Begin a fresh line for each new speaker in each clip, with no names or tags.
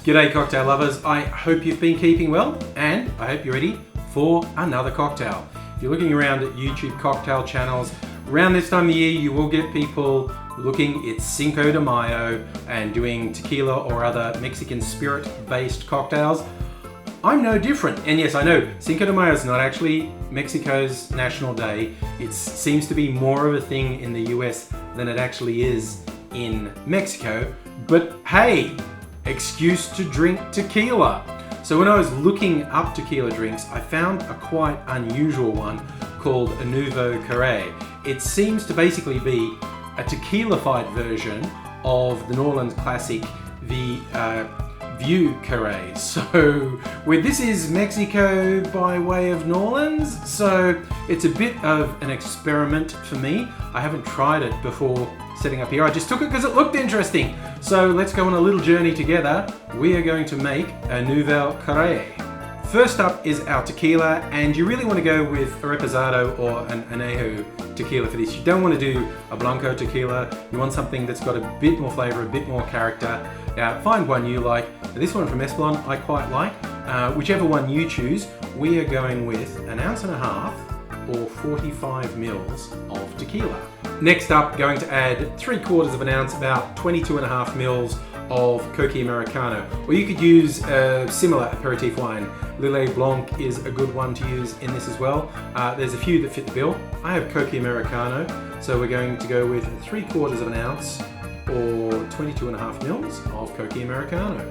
G'day cocktail lovers, I hope you've been keeping well and I hope you're ready for another cocktail. If you're looking around at YouTube cocktail channels, around this time of year you will get people looking, it's Cinco de Mayo and doing tequila or other Mexican spirit-based cocktails. I'm no different, and yes, I know Cinco de Mayo is not actually Mexico's national day. It seems to be more of a thing in the US than it actually is in Mexico, but hey, excuse to drink tequila. So when I was looking up tequila drinks, I found a quite unusual one called a Nouveau Carre. It seems to basically be a tequila-fied version of the New Orleans classic, the Vieux Carre. So this is Mexico by way of New Orleans, so it's a bit of an experiment for me. I haven't tried it before setting up here. I just took it because it looked interesting. So let's go on a little journey together. We are going to make a Nouveau Carre. First up is our tequila, and you really want to go with a reposado or an añejo tequila for this. You don't want to do a blanco tequila. You want something that's got a bit more flavor, a bit more character. Now, find one you like. This one from Espolon I quite like. Whichever one you choose, we are going with 1.5 ounces or 45 mils of tequila. Next up, going to add 3/4 ounce, about 22.5 mils of Cocchi Americano. Or you could use a similar aperitif wine. Lillet Blanc is a good one to use in this as well. There's a few that fit the bill. I have Cocchi Americano, so we're going to go with 3/4 ounce or 22.5 mils of Cocchi Americano.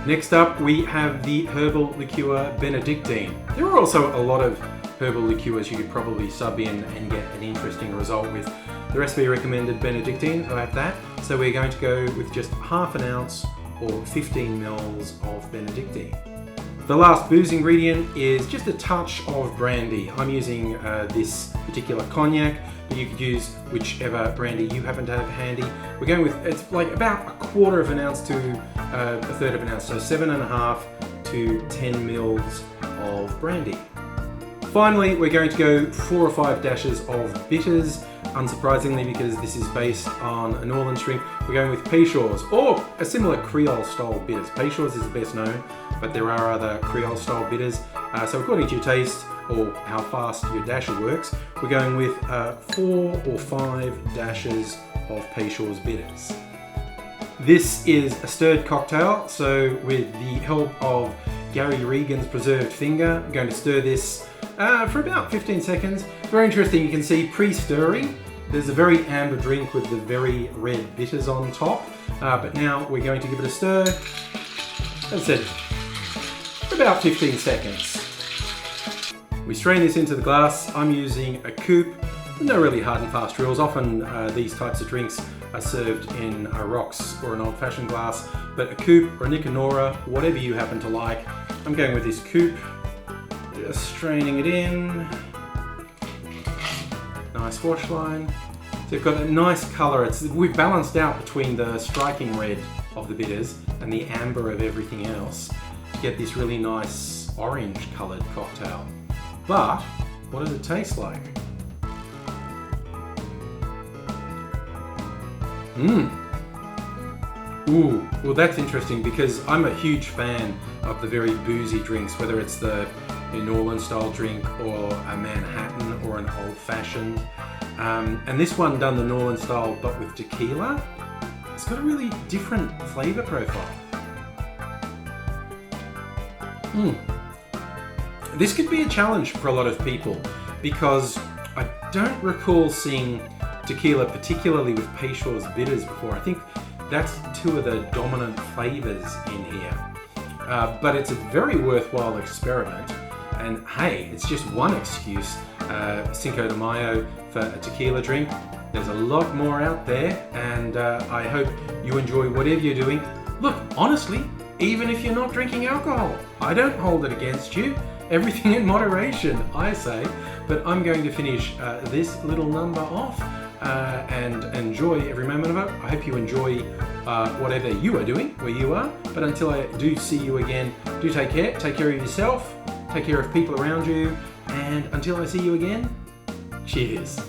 Next up, we have the herbal liqueur Benedictine. There are also a lot of herbal liqueurs you could probably sub in and get an interesting result with. The recipe recommended Benedictine, so I have that. So we're going to go with just 1/2 ounce or 15 mils of Benedictine. The last booze ingredient is just a touch of brandy. I'm using this particular cognac, but you could use whichever brandy you happen to have handy. We're going with, it's like about 1/4 ounce to 1/3 ounce, so 7.5 to 10 mils of brandy. Finally, we're going to go 4 or 5 dashes of bitters. Unsurprisingly, because this is based on a New Orleans drink, we're going with Peychaud's or a similar Creole style bitters. Peychaud's is the best known, but there are other Creole style bitters. So according to your taste or how fast your dasher works, we're going with 4 or 5 dashes of Peychaud's bitters. This is a stirred cocktail, so with the help of Gary Regan's preserved finger, I'm going to stir this for about 15 seconds. Very interesting, you can see pre-stirring, there's a very amber drink with the very red bitters on top. But now we're going to give it a stir, as I said, for about 15 seconds. We strain this into the glass. I'm using a coupe. No really hard and fast rules. Often these types of drinks are served in a rocks or an old-fashioned glass, but a coupe or a Nicanora, whatever you happen to like. I'm going with this coupe. Just straining it in. Nice wash line. So you've got a nice colour. We've balanced out between the striking red of the bitters and the amber of everything else to get this really nice orange coloured cocktail. But what does it taste like? Ooh, well that's interesting because I'm a huge fan of the very boozy drinks, whether it's the New Orleans style drink or a Manhattan or an old fashioned. And this one done the New Orleans style but with tequila, it's got a really different flavour profile. This could be a challenge for a lot of people because I don't recall seeing tequila particularly with Peychaud's bitters before. I think that's 2 of the dominant flavours in here. But it's a very worthwhile experiment. And hey, it's just one excuse, Cinco de Mayo for a tequila drink. There's a lot more out there, and I hope you enjoy whatever you're doing. Look, honestly, even if you're not drinking alcohol, I don't hold it against you. Everything in moderation, I say. But I'm going to finish this little number off and enjoy every moment of it. I hope you enjoy whatever you are doing, where you are. But until I do see you again, do take care. Take care of yourself. Take care of people around you. And until I see you again, cheers.